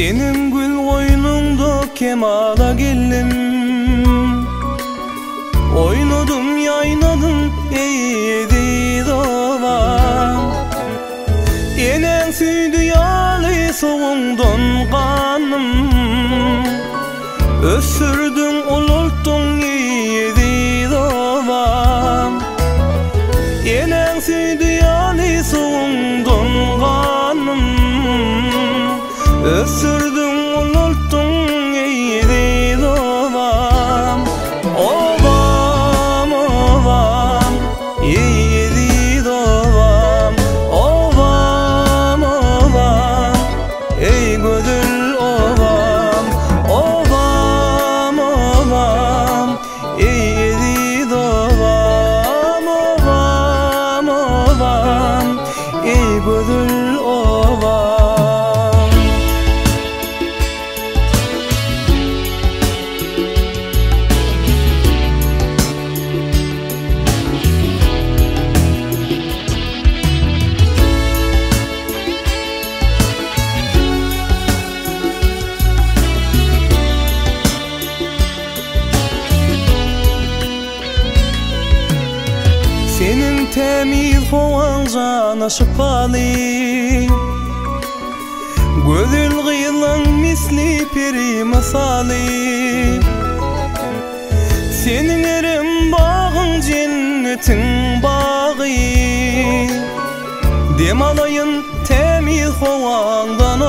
Senin gül koynunda kemala geldim, oynadım yaynadım eğdi davam. Enen süydü yalı soğundan kanım, ösürdün ululttun eğdi davam. Enen süydü yalı soğundan kanım, ösürdün ululttun eğdi davam. Ovam ovam eğdi davam. Ovam ovam ey gödül ovam. Ovam ovam eğdi davam. Ovam ovam ey gödül ovam. Senin temiz hovan cana şıpalı, gözül kıyılan misli peri masalı. Senin erim bağın cennetin bağı, dem alayın temiz hovandan